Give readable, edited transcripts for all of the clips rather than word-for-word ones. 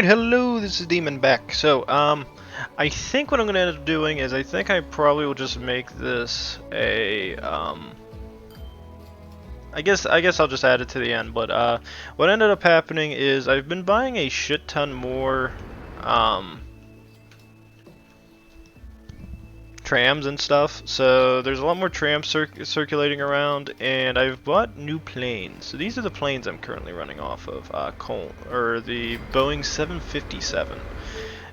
Alright, hello, this is Demon back. So, I think what I'm gonna end up doing is I think I probably will just make this a, I guess I'll just add it to the end, but, what ended up happening is I've been buying a shit ton more, trams and stuff, so there's a lot more trams circulating around, and I've bought new planes. So these are the planes I'm currently running off of, the Boeing 757.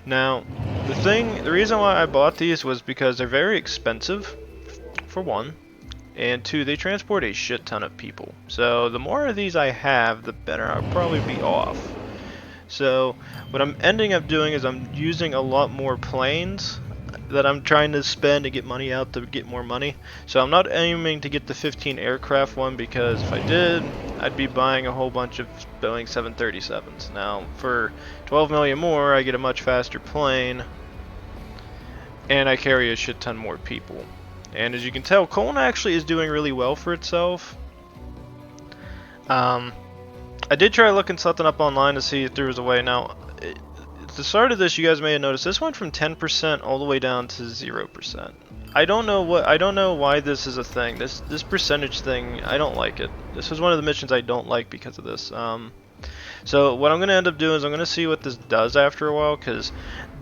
Now, the reason why I bought these was because they're very expensive, for one, and two, they transport a shit ton of people. So the more of these I have, the better I'll probably be off. So what I'm ending up doing is I'm using a lot more planes that I'm trying to spend to get money out to get more money. So I'm not aiming to get the 15 aircraft one, because if I did, I'd be buying a whole bunch of Boeing 737s. Now, for 12 million more, I get a much faster plane, and I carry a shit ton more people. And as you can tell, Colton actually is doing really well for itself. I did try looking something up online to see if there was a way. Now, at the start of this, you guys may have noticed this went from 10% all the way down to 0%. I don't know why this is a thing. This percentage thing, I don't like it. This was one of the missions I don't like because of this. So what I'm gonna end up doing is I'm gonna see what this does after a while, because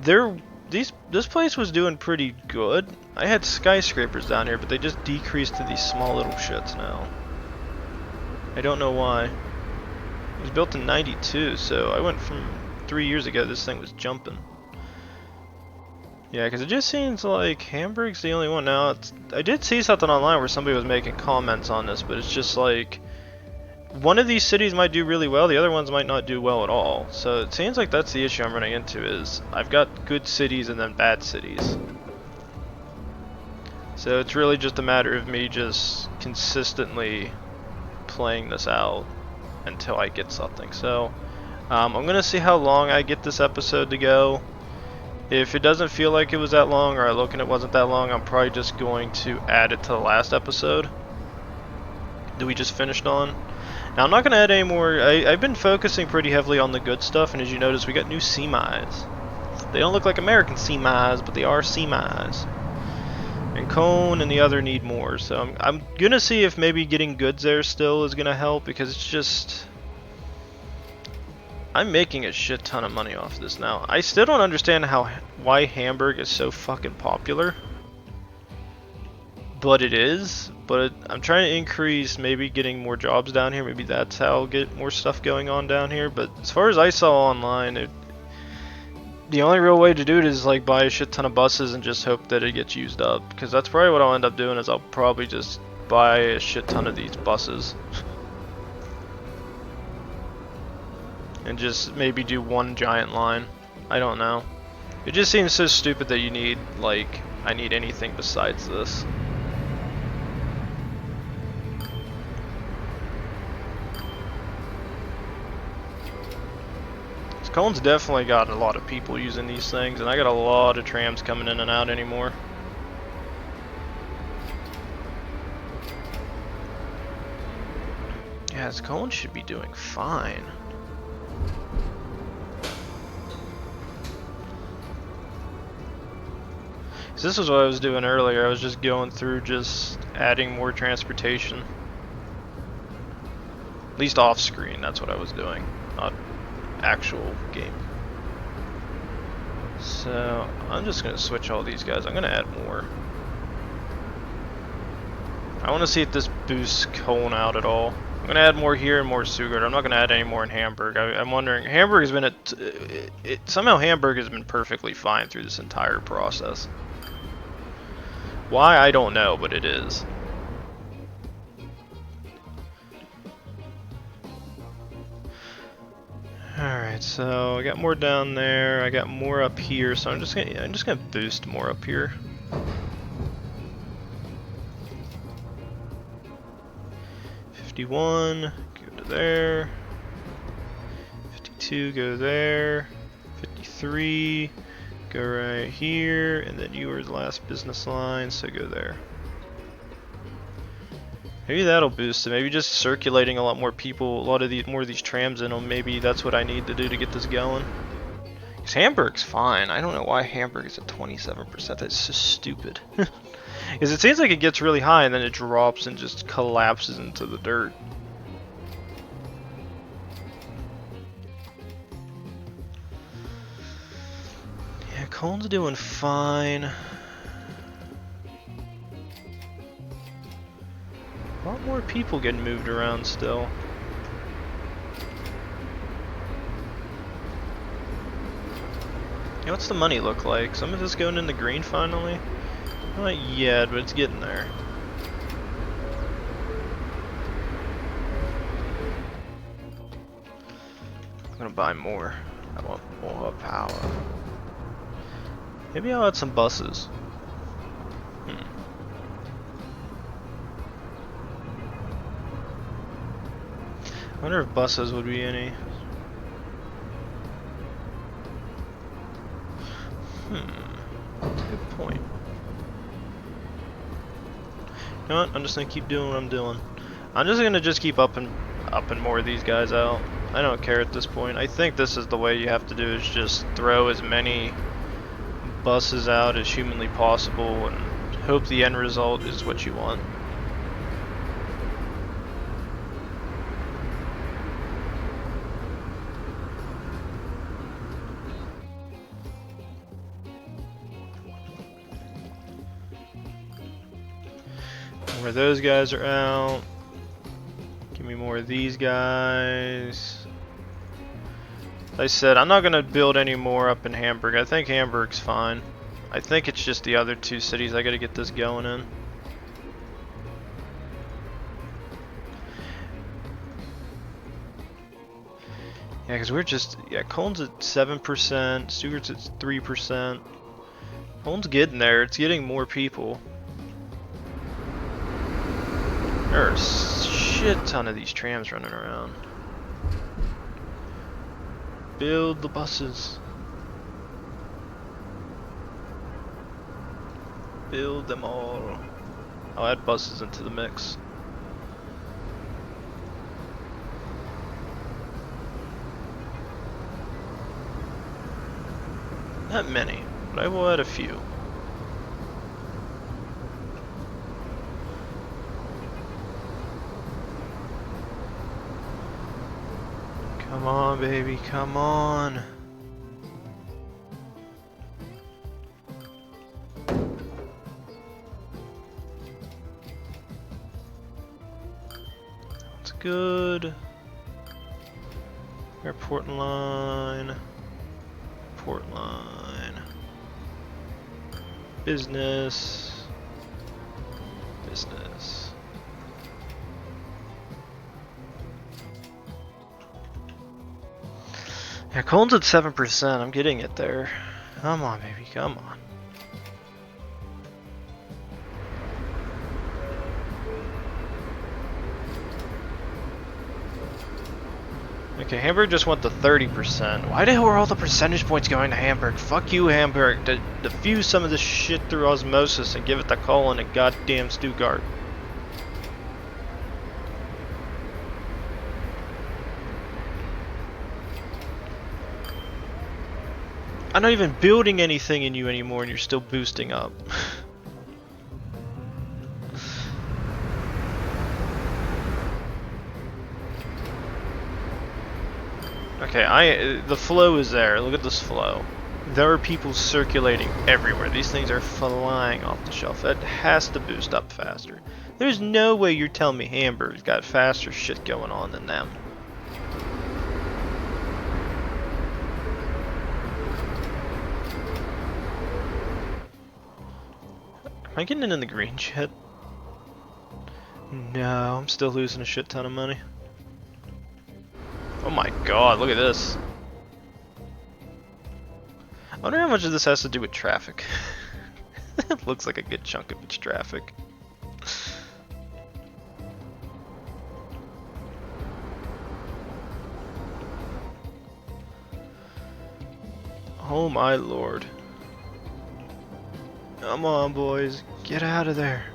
this place was doing pretty good. I had skyscrapers down here, but they just decreased to these small little shits now. I don't know why. It was built in '92, so I went from 3 years ago. This thing was jumping. Yeah, because it just seems like Hamburg's the only one. Now, I did see something online where somebody was making comments on this, but it's just like one of these cities might do really well, the other ones might not do well at all. So it seems like that's the issue I'm running into, is I've got good cities and then bad cities. So it's really just a matter of me just consistently playing this out until I get something. So I'm gonna see how long I get this episode to go. If it doesn't feel like it was that long, or I look and it wasn't that long, I'm probably just going to add it to the last episode that we just finished on. Now, I'm not going to add any more. I've been focusing pretty heavily on the good stuff, and as you notice, we got new semis. They don't look like American semis, but they are semis. And Cone and the other need more, so I'm going to see if maybe getting goods there still is going to help, because it's just... I'm making a shit ton of money off this now. I still don't understand why Hamburg is so fucking popular. But it is. But I'm trying to increase maybe getting more jobs down here. Maybe that's how I'll get more stuff going on down here. But as far as I saw online, the only real way to do it is like buy a shit ton of buses and just hope that it gets used up. Because that's probably what I'll end up doing, is I'll probably just buy a shit ton of these buses. And just maybe do one giant line. I don't know. It just seems so stupid that you need, like, I need anything besides this. Cone's definitely got a lot of people using these things, and I got a lot of trams coming in and out anymore. Yeah, this Cone should be doing fine. So this is what I was doing earlier. I was just going through, just adding more transportation. At least off screen, that's what I was doing, not actual game. So I'm just gonna switch all these guys. I'm gonna add more. I want to see if this boosts Cone out at all. I'm gonna add more here and more Sugard. I'm not gonna add any more in Hamburg. I'm wondering, Hamburg has been somehow Hamburg has been perfectly fine through this entire process. Why, I don't know, but it is. Alright, so I got more down there, I got more up here, so I'm just gonna boost more up here. $51, go to there. 52, go there. 53, go right here, and then you are the last business line, so go there. Maybe that'll boost it. Maybe just circulating a lot more people, more of these trams in them. Maybe that's what I need to do to get this going. 'Cause Hamburg's fine. I don't know why Hamburg is at 27%. That's just stupid. Because it seems like it gets really high and then it drops and just collapses into the dirt. Yeah, Cone's doing fine. A lot more people getting moved around still. Yeah, what's the money look like? Some of this going in the green finally? Not yet, but it's getting there. I'm gonna buy more. I want more power. Maybe I'll add some buses. I wonder if buses would be any. Good point. You know what? I'm just gonna keep doing what I'm doing. I'm just gonna keep upping more of these guys out. I don't care at this point. I think this is the way you have to do, is just throw as many buses out as humanly possible and hope the end result is what you want. Where those guys are out. Give me more of these guys. Like I said, I'm not going to build any more up in Hamburg. I think Hamburg's fine. I think it's just the other two cities I got to get this going in. Yeah, because we're just... Yeah, Cologne at 7%. Stuttgart's at 3%. Cologne's getting there. It's getting more people. There are a shit ton of these trams running around. Build the buses. Build them all. I'll add buses into the mix. Not many, but I will add a few. Come on, baby, come on. That's good. Airport line. Port line. Business. Business. Yeah, Cologne's at 7%. I'm getting it there. Come on, baby. Come on. Okay, Hamburg just went to 30%. Why the hell are all the percentage points going to Hamburg? Fuck you, Hamburg. Diffuse some of this shit through osmosis and give it to Cologne and goddamn Stuttgart. I'm not even building anything in you anymore and you're still boosting up. Okay, the flow is there. Look at this flow. There are people circulating everywhere. These things are flying off the shelf. It has to boost up faster. There's no way you're telling me Hamburg's got faster shit going on than them. Am I getting in the green shit? No, I'm still losing a shit ton of money. Oh my god, look at this. I wonder how much of this has to do with traffic. It looks like a good chunk of it's traffic. Oh my lord. Come on, boys, get out of there.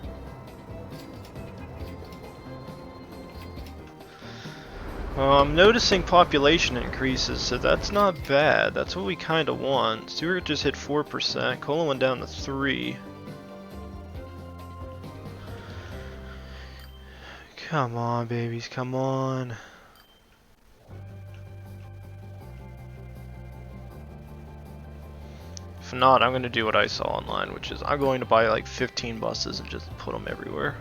I'm noticing population increases, so that's not bad. That's what we kind of want. Stuart just hit 4%. Colon went down to 3. Come on, babies, come on. If not, I'm going to do what I saw online, which is I'm going to buy like 15 buses and just put them everywhere.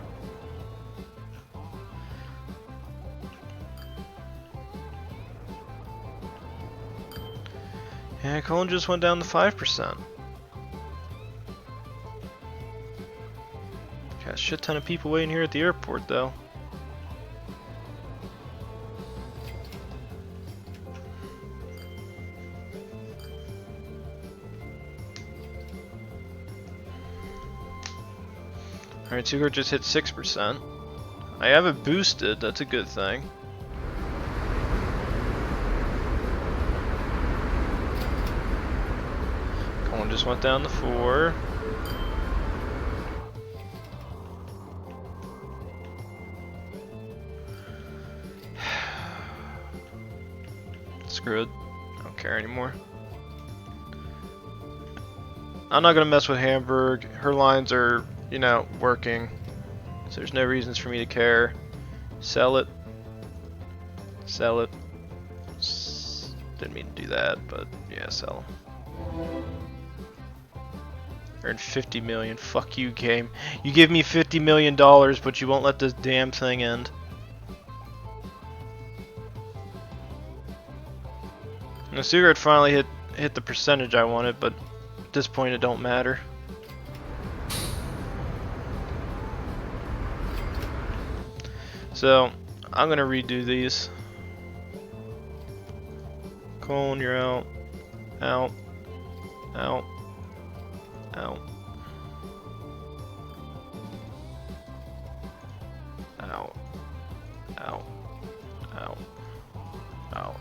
Yeah, Colin just went down to 5%. Got a shit ton of people waiting here at the airport, though. Alright, Sugar just hit 6%. I have it boosted, that's a good thing. Colin just went down to 4. Screwed. I don't care anymore. I'm not gonna mess with Hamburg. Her lines are, you know, working. So there's no reasons for me to care. Sell it. Sell it. Didn't mean to do that, but yeah, sell. Earned 50 million. Fuck you, game. You give me $50 million, but you won't let this damn thing end. Now, Sigurd finally hit the percentage I wanted, but at this point it don't matter. So, I'm gonna redo these. Cone, you're out. Out. Out. Out. Out. Out. Out. Out.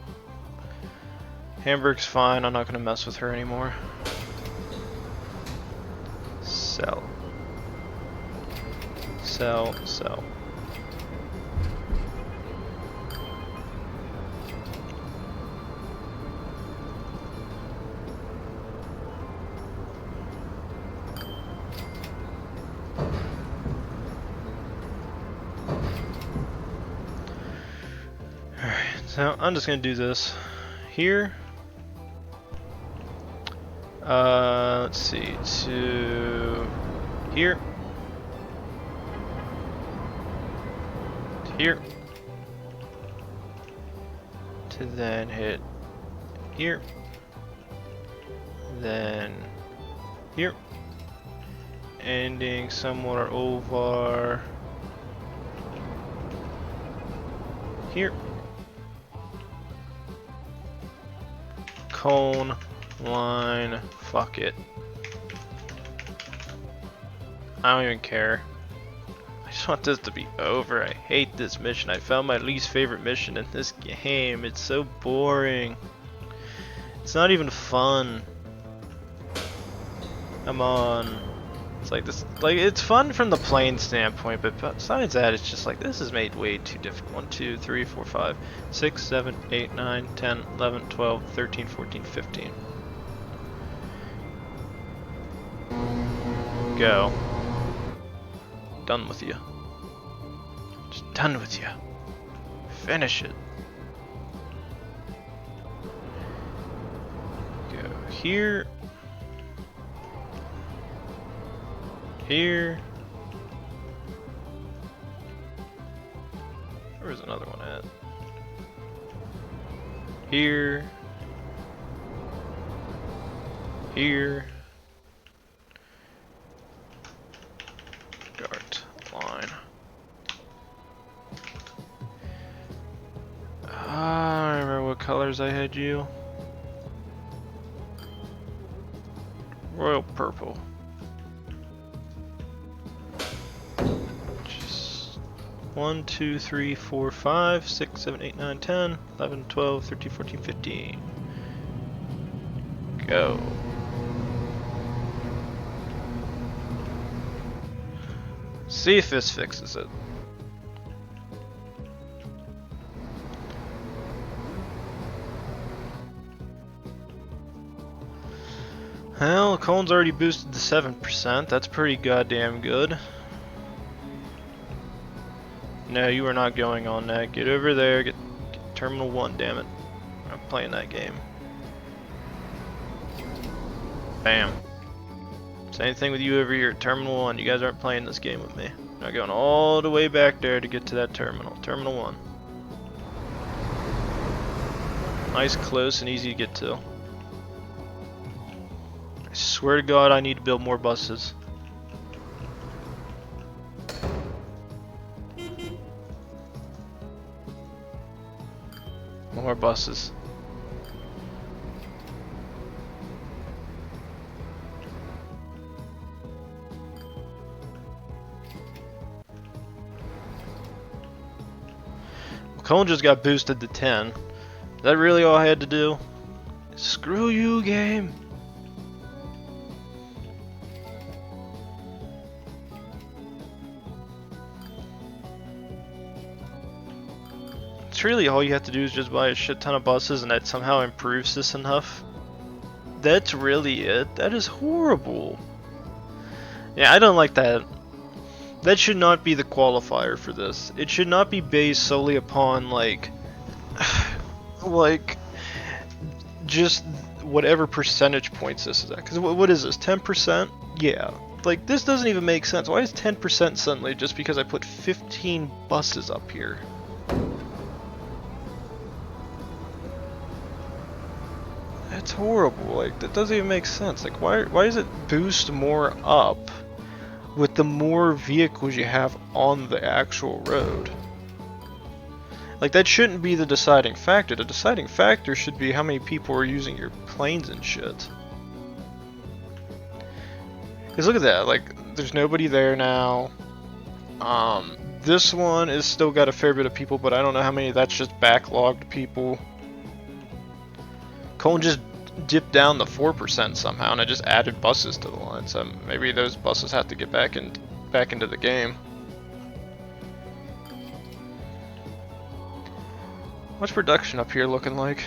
Hamburg's fine, I'm not gonna mess with her anymore. Sell. Sell, sell. Alright, so I'm just gonna do this here. Let's see, to here, to here, to then hit here, then here, ending somewhere over here. Cone, line, fuck it. I don't even care. I just want this to be over. I hate this mission. I found my least favorite mission in this game. It's so boring. It's not even fun. Come on. It's like this, like it's fun from the plane standpoint, but besides that, it's just like this is made way too difficult. 1, 2, 3, 4, 5, 6, 7, 8, 9, 10, 11, 12, 13, 14, 15. Go. Done with you. Just done with you. Finish it. Go here. Here. Where's another one at? Here. Here. Dart line. I remember what colors I had you. Royal purple. 1, 2, 3, 4, 5, 6, 7, 8, 9, 10, 11, 12, 13, 14, 15. Go. See if this fixes it. Well, Colin's already boosted to 7%. That's pretty goddamn good. No, you are not going on that. Get over there. Get Terminal 1, damn it. I'm playing that game. Bam. Same thing with you over here at Terminal 1. You guys aren't playing this game with me. I'm going all the way back there to get to that terminal. Terminal 1. Nice, close, and easy to get to. I swear to God, I need to build more buses. More buses. Colin just got boosted to 10. Is that really all I had to do? Screw you, game. It's really all you have to do is just buy a shit ton of buses and that somehow improves this enough. That's really it. That is horrible. Yeah, I don't like that. That should not be the qualifier for this. It should not be based solely upon like just whatever percentage points this is at. Because what is this, 10%? Yeah. Like, this doesn't even make sense. Why is 10% suddenly just because I put 15 buses up here? That's horrible. Like, that doesn't even make sense. Like, why does it boost more up with the more vehicles you have on the actual road? Like, that shouldn't be the deciding factor. The deciding factor should be how many people are using your planes and shit. Because look at that, like, there's nobody there now. This one is still got a fair bit of people, but I don't know how many, that's just backlogged people. Colin just dipped down the 4% somehow, and I just added buses to the line, so maybe those buses have to get back into the game. What's production up here looking like?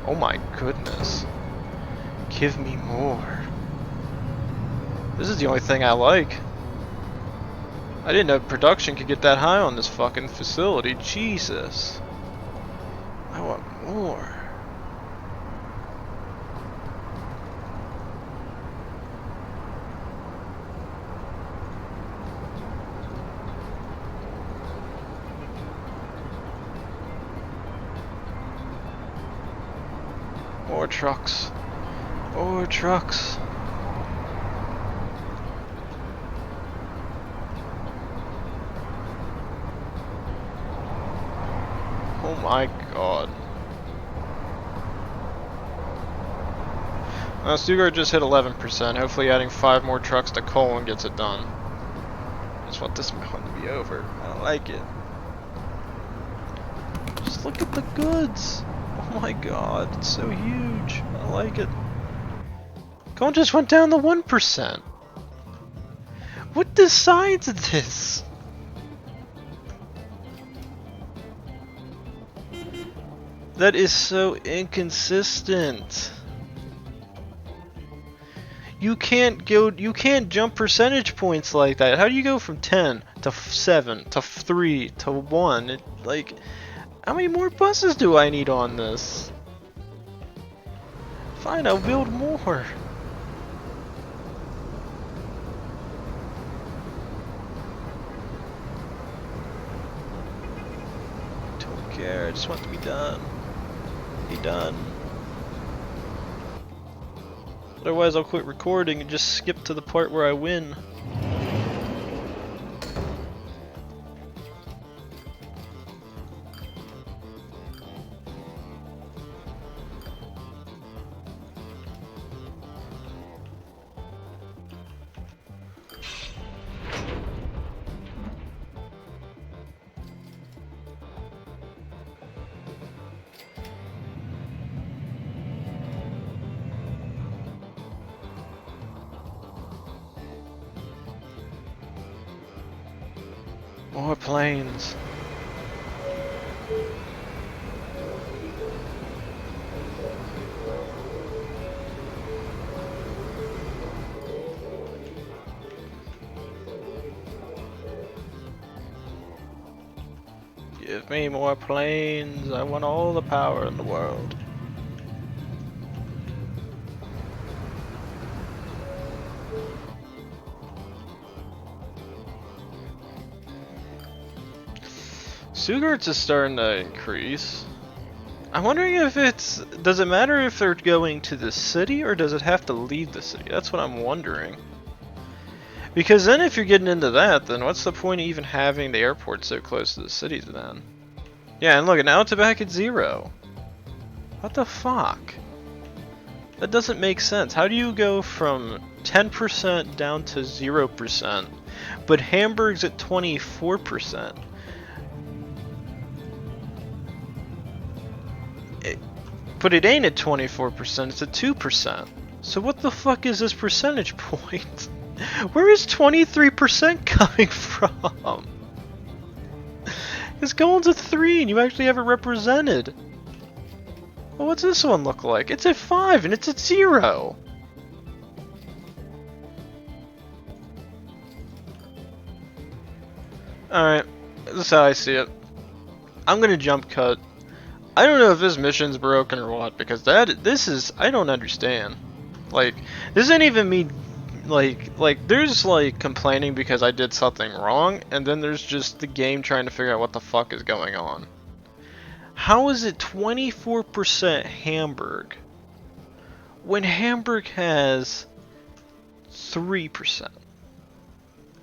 Oh my goodness. Give me more. This is the only thing I like. I didn't know production could get that high on this fucking facility. Jesus. I want more. More trucks. More trucks. Oh my god. Stuttgart just hit 11%. Hopefully adding 5 more trucks to Colin gets it done. I just want this one to be over. I don't like it. Just look at the goods. Oh my god, it's so huge. I like it. Colin just went down to 1%. What decides this? That is so inconsistent. You can't jump percentage points like that. How do you go from 10 to 7 to 3 to 1? Like, how many more buses do I need on this? Fine, I'll build more. Don't care, I just want it to be done. Be done. Otherwise I'll quit recording and just skip to the part where I win. More planes. Give me more planes. I want all the power in the world. Stuttgart's is starting to increase. I'm wondering if does it matter if they're going to the city or does it have to leave the city? That's what I'm wondering. Because then if you're getting into that, then what's the point of even having the airport so close to the cities then? Yeah, and look, now it's back at 0. What the fuck? That doesn't make sense. How do you go from 10% down to 0%, but Hamburg's at 24%? But it ain't at 24%, it's at 2%. So what the fuck is this percentage point? Where is 23% coming from? It's going to 3 and you actually have it represented. Well, what's this one look like? It's at 5 and it's at 0. Alright, this is how I see it. I'm gonna jump cut. I don't know if this mission's broken or what, because this is, I don't understand. Like, this ain't even me, like there's like complaining because I did something wrong, and then there's just the game trying to figure out what the fuck is going on. How is it 24% Hamburg when Hamburg has 3%?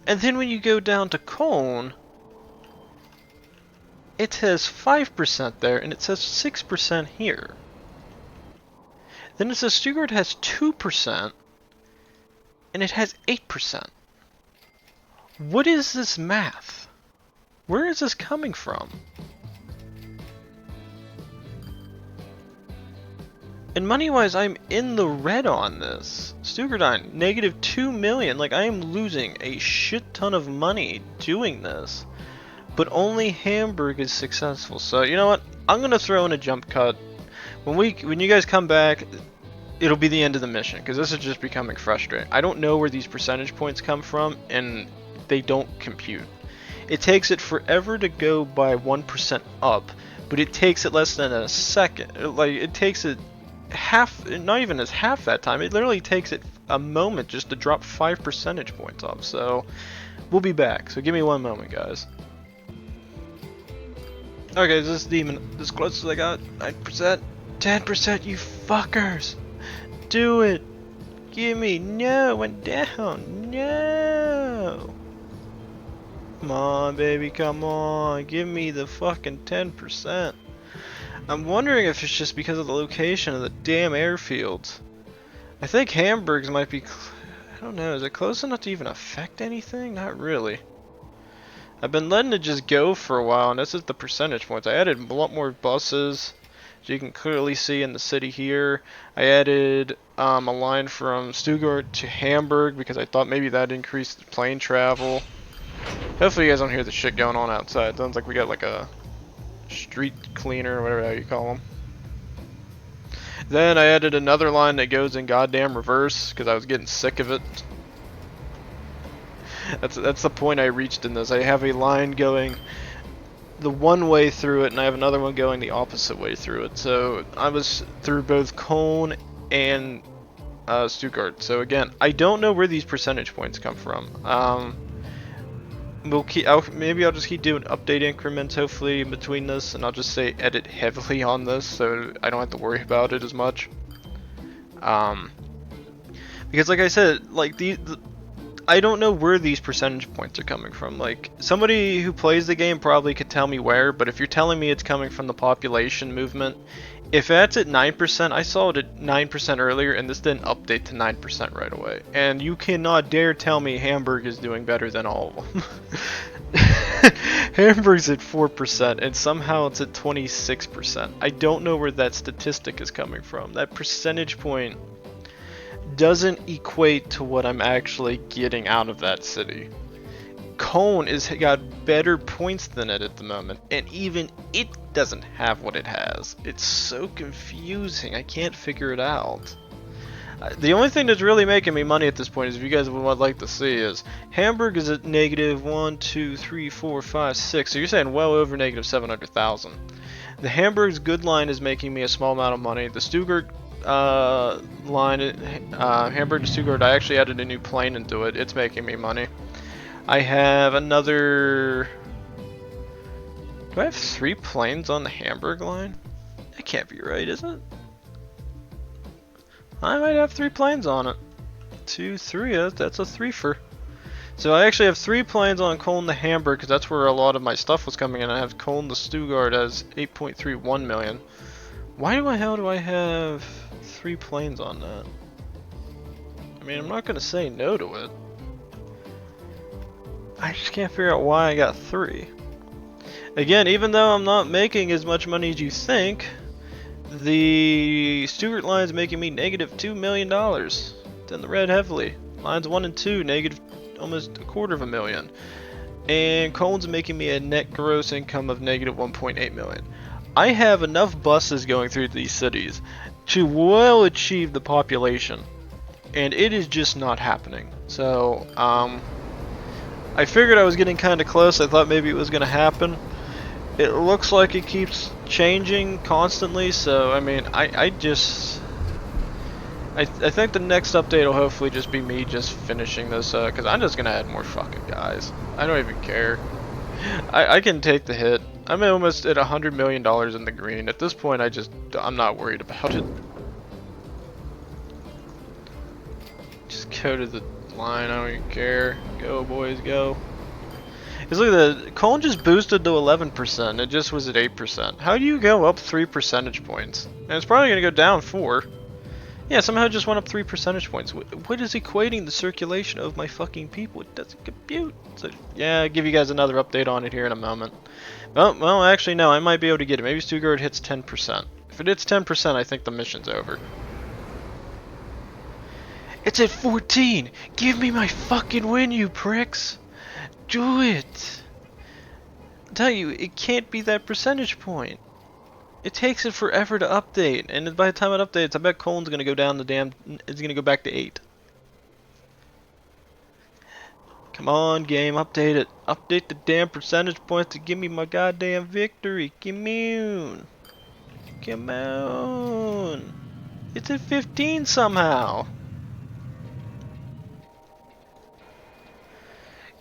And then when you go down to Cologne, it has 5% there, and it says 6% here. Then it says Stuttgart has 2%, and it has 8%. What is this math? Where is this coming from? And money-wise, I'm in the red on this. Stuttgart, negative 2 million. Like, I am losing a shit ton of money doing this. But only Hamburg is successful. So you know what? I'm gonna throw in a jump cut. When you guys come back, it'll be the end of the mission because this is just becoming frustrating. I don't know where these percentage points come from, and they don't compute. It takes it forever to go by 1% up, but it takes it less than a second. Like it takes it half, not even as half that time. It literally takes it a moment just to drop 5 percentage points up. So we'll be back. So give me one moment, guys. Okay, this demon, as close as I got, 9%, 10%, you fuckers! Do it! Give me, no, went down, no! Come on, baby, come on, give me the fucking 10%. I'm wondering if it's just because of the location of the damn airfields. I think Hamburg's might be, I don't know, is it close enough to even affect anything? Not really. I've been letting it just go for a while, and this is the percentage points. I added a lot more buses, as you can clearly see in the city here. I added a line from Stuttgart to Hamburg because I thought maybe that increased plane travel. Hopefully you guys don't hear the shit going on outside. It sounds like we got like a street cleaner or whatever you call them. Then I added another line that goes in goddamn reverse because I was getting sick of it. That's the point I reached in this. I have a line going the one way through it, and I have another one going the opposite way through it. So I was through both Cologne and Stuttgart. So again, I don't know where these percentage points come from. Maybe I'll just keep doing update increments hopefully in between this, and I'll just say edit heavily on this so I don't have to worry about it as much. Because like I said, like I don't know where these percentage points are coming from. Like, somebody who plays the game probably could tell me where, but if you're telling me it's coming from the population movement, if that's at 9%, I saw it at 9% earlier, and this didn't update to 9% right away. And you cannot dare tell me Hamburg is doing better than all of them. Hamburg's at 4%, and somehow it's at 26%. I don't know where that statistic is coming from. That percentage point doesn't equate to what I'm actually getting out of that city. Cologne has got better points than it at the moment, and even it doesn't have what it has. It's so confusing, I can't figure it out. The only thing that's really making me money at this point is, if you guys would like to see, is Hamburg is at negative 1, 2, 3, 4, 5, 6. So you're saying well over negative 700,000. The Hamburg's good line is making me a small amount of money. The Stuttgart line, Hamburg to Stuttgart, I actually added a new plane into it. It's making me money. I have another... Do I have 3 planes on the Hamburg line? That can't be right, is it? I might have 3 planes on it. 2, 3, that's a threefer. So I actually have 3 planes on Cologne to Hamburg, because that's where a lot of my stuff was coming in. I have Cologne to Stuttgart as 8.31 million. Why the hell do I have 3 planes on that? I mean, I'm not going to say no to it. I just can't figure out why I got 3. Again, even though I'm not making as much money as you think, the Stuttgart line is making me negative $2 million. It's in the red heavily. Lines 1 and 2, negative almost $250,000. And Cologne's making me a net gross income of negative 1.8 million. I have enough buses going through these cities to well achieve the population, and it is just not happening. So, I figured I was getting kind of close. I thought maybe it was going to happen. It looks like it keeps changing constantly, so I mean, I think the next update will hopefully just be me just finishing this, because I'm just going to add more fucking guys. I don't even care. I can take the hit. I'm almost at $100 million in the green. At this point, I'm not worried about it. Just go to the line, I don't even care. Go, boys, go. Because look at that, Cologne just boosted to 11%. It just was at 8%. How do you go up 3 percentage points? And it's probably going to go down 4. Yeah, somehow it just went up 3 percentage points. What is equating the circulation of my fucking people? It doesn't compute. So, yeah, I'll give you guys another update on it here in a moment. Well, actually, no, I might be able to get it. Maybe Stuttgart hits 10%. If it hits 10%, I think the mission's over. It's at 14! Give me my fucking win, you pricks! Do it! I tell you, it can't be that percentage point. It takes it forever to update, and by the time it updates, I bet Cologne's gonna go down it's gonna go back to 8. Come on, game, update it. Update the damn percentage points to give me my goddamn victory. Come on. Come on. It's at 15 somehow.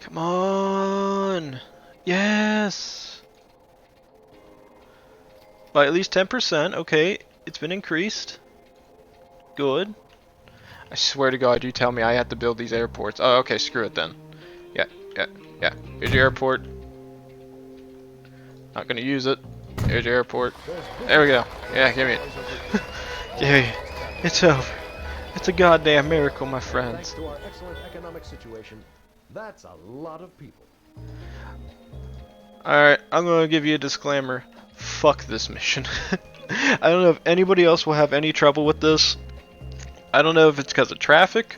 Come on. Yes. By at least 10%. Okay, it's been increased. Good. I swear to God, you tell me I have to build these airports. Oh, okay, screw it then. Yeah. Here's your airport. Not gonna use it. Here's your airport. There we go. Yeah, give me it. Give me it. It's over. It's a goddamn miracle, my friends. Thanks to our excellent economic situation, that's a lot of people. Alright, I'm gonna give you a disclaimer. Fuck this mission. I don't know if anybody else will have any trouble with this. I don't know if it's because of traffic,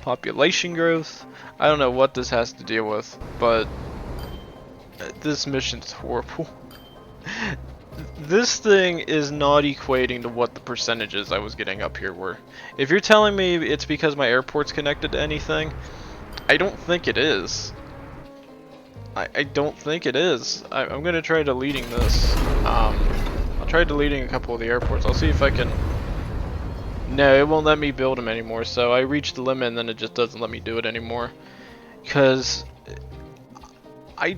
population growth. I don't know what this has to deal with, but this mission's horrible. This thing is not equating to what the percentages I was getting up here were. If you're telling me it's because my airport's connected to anything, I don't think it is. I don't think it is. I'm gonna try deleting this. I'll try deleting a couple of the airports. I'll see if I can... No, it won't let me build them anymore, so I reached the limit and then it just doesn't let me do it anymore. Because... I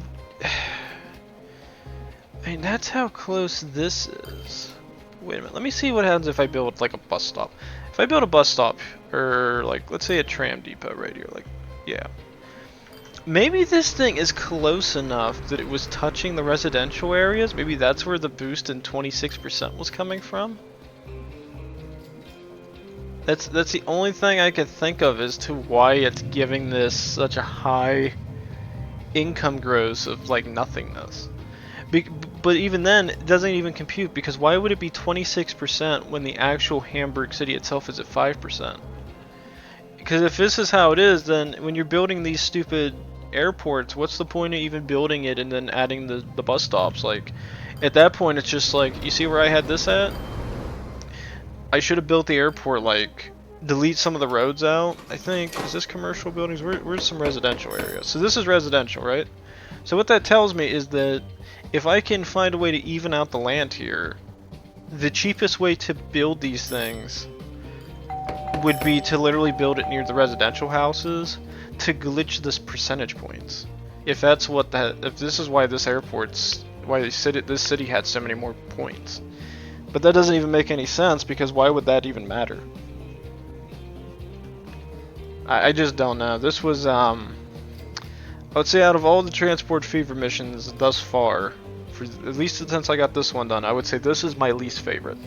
mean, that's how close this is. Wait a minute, let me see what happens if I build like a bus stop. If I build a bus stop, or like, let's say a tram depot right here, like, yeah. Maybe this thing is close enough that it was touching the residential areas. Maybe that's where the boost in 26% was coming from. That's the only thing I could think of as to why it's giving this such a high income growth of like nothingness. But even then, it doesn't even compute, because why would it be 26% when the actual Hamburg city itself is at 5%? Because if this is how it is, then when you're building these stupid airports, what's the point of even building it and then adding the bus stops? Like, at that point, it's just like, you see where I had this at? I should have built the airport like delete some of the roads out. I think, is this commercial buildings? Where's some residential areas? So this is residential, right? So what that tells me is that if I can find a way to even out the land here, the cheapest way to build these things would be to literally build it near the residential houses to glitch this percentage points. If that's what if this is why this airport's, why this city had so many more points. But that doesn't even make any sense, because why would that even matter? I just don't know. This was, I would say out of all the Transport Fever missions thus far, for at least since I got this one done, I would say this is my least favorite.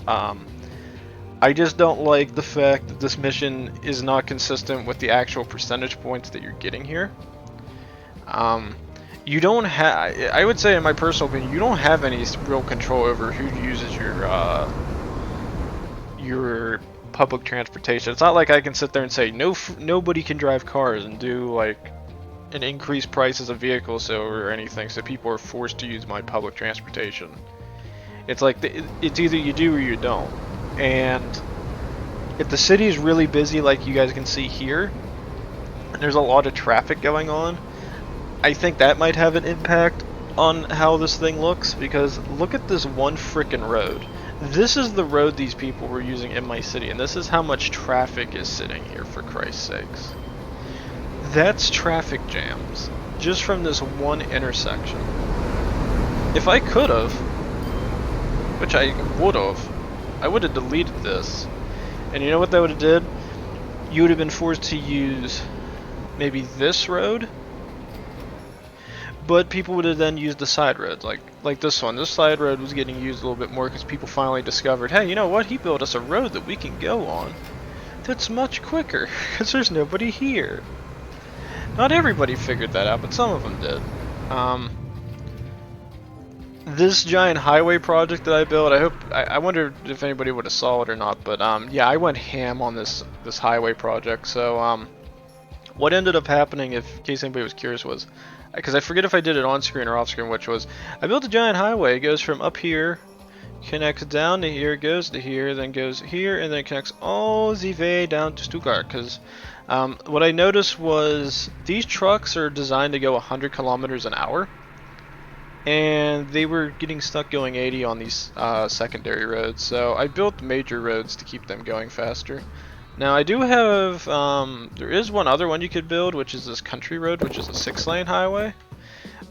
I just don't like the fact that this mission is not consistent with the actual percentage points that you're getting here. You don't have, I would say in my personal opinion, you don't have any real control over who uses your public transportation. It's not like I can sit there and say nobody can drive cars and do like an increased prices of vehicles or anything, so people are forced to use my public transportation. It's like it's either you do or you don't. And if the city is really busy, like you guys can see here, and there's a lot of traffic going on, I think that might have an impact on how this thing looks, because look at this one frickin' road. This is the road these people were using in my city, and this is how much traffic is sitting here, for Christ's sakes. That's traffic jams, just from this one intersection. If I could've, which I would've, I would've deleted this. And you know what that would've did? You would've been forced to use maybe this road, but people would have then used the side roads, like this one. This side road was getting used a little bit more because people finally discovered, hey, you know what? He built us a road that we can go on that's much quicker because there's nobody here. Not everybody figured that out, but some of them did. This giant highway project that I built, I wonder if anybody would have saw it or not, but yeah, I went ham on this highway project. So what ended up happening, in case anybody was curious, was, because I forget if I did it on screen or off screen, which was, I built a giant highway. It goes from up here, connects down to here, goes to here, then goes here, and then connects all the way down to Stuttgart. Because what I noticed was these trucks are designed to go 100 kilometers an hour, and they were getting stuck going 80 on these secondary roads. So I built major roads to keep them going faster. Now I do have, there is one other one you could build, which is this country road, which is a 6-lane highway,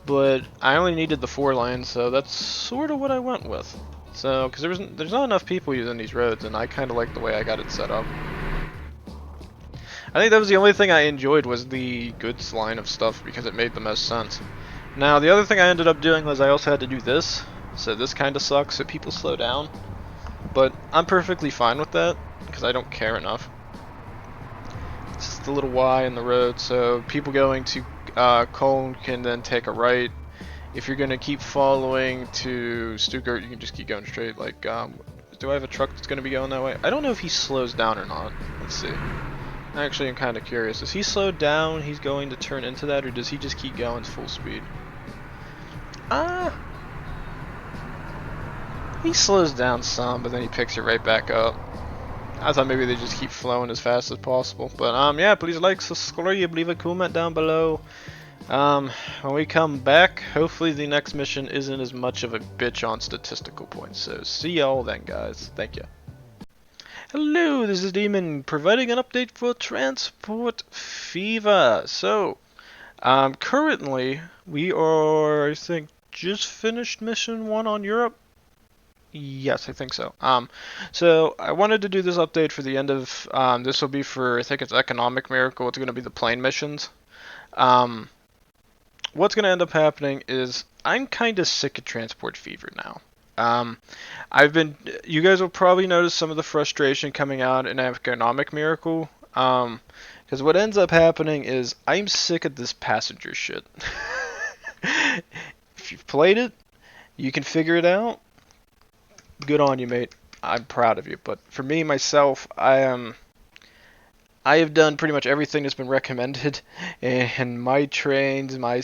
but I only needed the 4 lanes, so that's sort of what I went with. So, because there's not enough people using these roads, and I kind of like the way I got it set up. I think that was the only thing I enjoyed, was the goods line of stuff, because it made the most sense. Now the other thing I ended up doing was I also had to do this, so this kind of sucks, so people slow down, but I'm perfectly fine with that, because I don't care enough. It's just a little Y in the road, so people going to Cologne can then take a right. If you're going to keep following to Stuttgart, you can just keep going straight. Like, do I have a truck that's going to be going that way? I don't know if he slows down or not. Let's see. Actually, I'm kind of curious. Is he slowed down, he's going to turn into that, or does he just keep going full speed? He slows down some, but then he picks it right back up. I thought maybe they just keep flowing as fast as possible. But yeah, please like, subscribe, leave a comment down below. When we come back, hopefully the next mission isn't as much of a bitch on statistical points. So see y'all then, guys. Thank you. Hello, this is Demon, providing an update for Transport Fever. So, currently we are, I think, just finished mission 1 on Europe. Yes, I think so. So I wanted to do this update for the end of, this will be for, I think it's Economic Miracle. It's going to be the plane missions. What's going to end up happening is I'm kind of sick of Transport Fever now. You guys will probably notice some of the frustration coming out in Economic Miracle. Because what ends up happening is I'm sick of this passenger shit. If you've played it, you can figure it out. Good on you, mate. I'm proud of you. But for me, myself, I have done pretty much everything that's been recommended, and my trains, my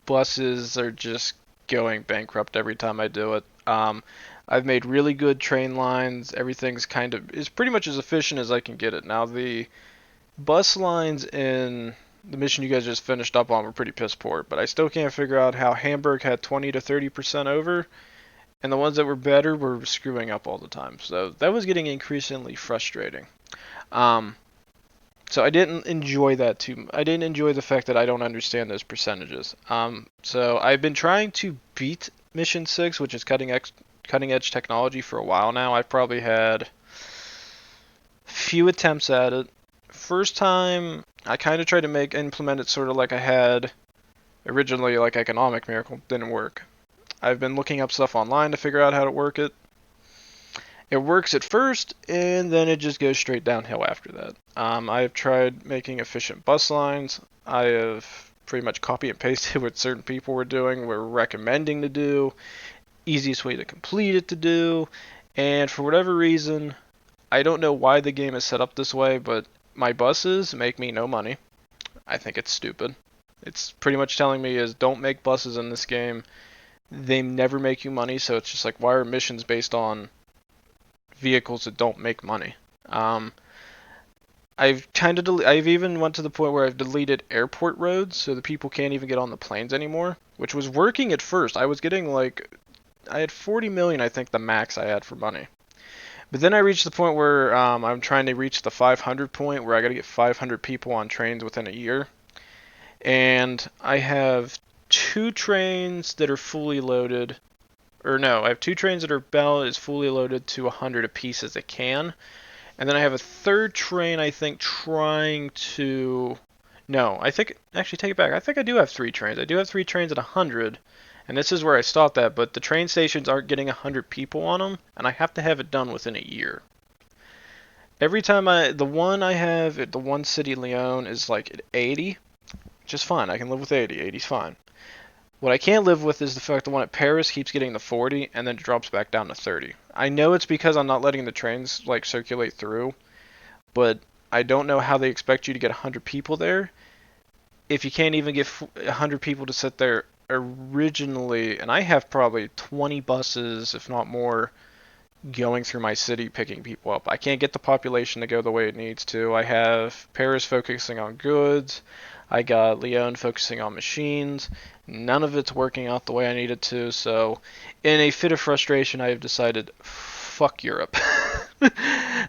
buses are just going bankrupt every time I do it. I've made really good train lines. Everything's kind of is pretty much as efficient as I can get it. Now the bus lines in the mission you guys just finished up on were pretty piss poor, but I still can't figure out how Hamburg had 20 to 30% over, and the ones that were better were screwing up all the time. So that was getting increasingly frustrating. Um, so I didn't enjoy that too. I didn't enjoy the fact that I don't understand those percentages. So I've been trying to beat Mission 6, which is cutting edge technology, for a while now. I've probably had few attempts at it. First time, I kind of tried to implement it sort of like I had originally, like Economic Miracle. Didn't work. I've been looking up stuff online to figure out how to work it. It works at first, and then it just goes straight downhill after that. I've tried making efficient bus lines. I have pretty much copy and pasted what certain people were recommending to do, easiest way to complete it to do, and for whatever reason, I don't know why the game is set up this way, but my buses make me no money. I think it's stupid. It's pretty much telling me is don't make buses in this game. They never make you money, so it's just like, why are missions based on vehicles that don't make money? I've even went to the point where I've deleted airport roads so that people can't even get on the planes anymore, which was working at first. I was getting I had 40 million, I think, the max I had for money. But then I reached the point where I'm trying to reach the 500 point where I got to get 500 people on trains within a year. And I have two trains that are fully loaded. Or no, I have two trains that are about as fully loaded to 100 apiece as it can. And then I have a third train, I think, trying to... No, I think... Actually, take it back. I think I do have three trains. I do have three trains at 100. And this is where I stopped at, but the train stations aren't getting 100 people on them, and I have to have it done within a year. Every time the one I have at the one city, Lyon, is like at 80, which is fine. I can live with 80. 80's fine. What I can't live with is the fact the one at Paris keeps getting the 40 and then drops back down to 30. I know it's because I'm not letting the trains circulate through, but I don't know how they expect you to get 100 people there if you can't even get 100 people to sit there originally. And I have probably 20 buses, if not more, going through my city picking people up. I can't get the population to go the way it needs to. I have Paris focusing on goods. I got Lyon focusing on machines. None of it's working out the way I need it to, so in a fit of frustration, I have decided, fuck Europe.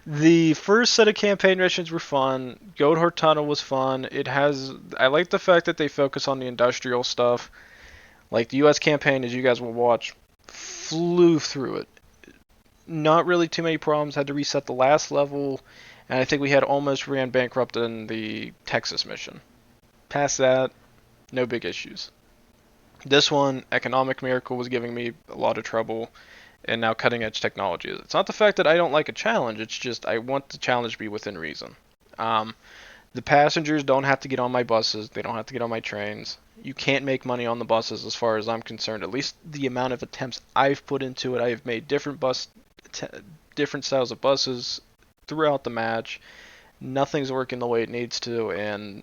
The first set of campaign missions were fun. Goathort Tunnel was fun. I like the fact that they focus on the industrial stuff. Like the US campaign, as you guys will watch, flew through it. Not really too many problems. Had to reset the last level, and I think we had almost ran bankrupt in the Texas mission. Past that, no big issues. This one, Economic Miracle, was giving me a lot of trouble, and now cutting edge technology is. It's not the fact that I don't like a challenge, it's just I want the challenge to be within reason. The passengers don't have to get on my buses, they don't have to get on my trains. You can't make money on the buses as far as I'm concerned, at least the amount of attempts I've put into it. I have made different styles of buses throughout the match. Nothing's working the way it needs to, and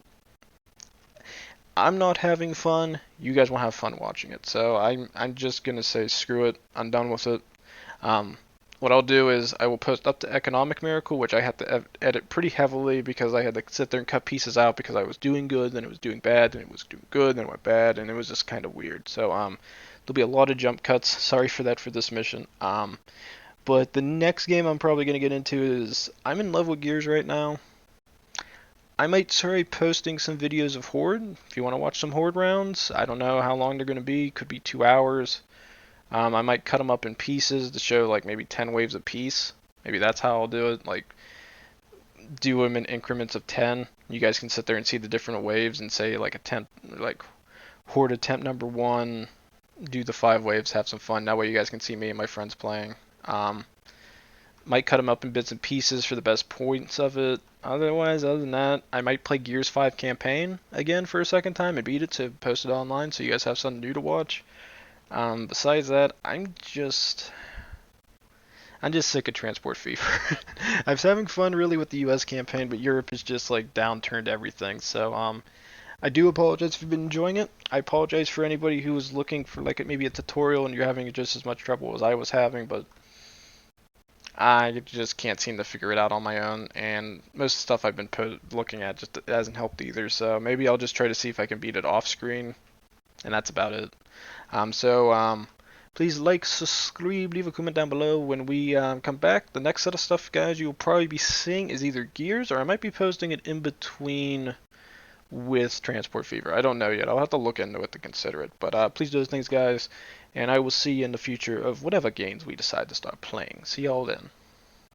I'm not having fun. You guys won't have fun watching it. So I'm just gonna say screw it. I'm done with it. What I'll do is I will post up to Economic Miracle, which I had to edit pretty heavily because I had to sit there and cut pieces out because I was doing good, then it was doing bad, then it was doing good, then it went bad, and it was just kind of weird. So there'll be a lot of jump cuts. Sorry for that for this mission. But the next game I'm probably gonna get into is I'm in love with Gears right now. I might start posting some videos of Horde if you want to watch some Horde rounds. I don't know how long they're going to be. Could be 2 hours. I might cut them up in pieces to show maybe 10 waves a piece. Maybe that's how I'll do it. Do them in increments of 10. You guys can sit there and see the different waves and say Horde attempt number 1. Do the 5 waves. Have some fun. That way you guys can see me and my friends playing. Might cut them up in bits and pieces for the best points of it. Other than that, I might play Gears 5 campaign again for a second time and beat it to post it online so you guys have something new to watch. Besides that, I'm just sick of Transport Fever. I was having fun really with the US campaign, but Europe is just downturned everything. So I do apologize if you've been enjoying it. I apologize for anybody who was looking for maybe a tutorial and you're having just as much trouble as I was having, but I just can't seem to figure it out on my own, and most stuff I've been looking at just hasn't helped either. So maybe I'll just try to see if I can beat it off screen, and that's about it. Please like, subscribe, leave a comment down below. When we come back, the next set of stuff, guys, you'll probably be seeing is either Gears, or I might be posting it in between with Transport Fever. I don't know yet. I'll have to look into it to consider it. But please do those things, guys, and I will see you in the future of whatever games we decide to start playing. See y'all then.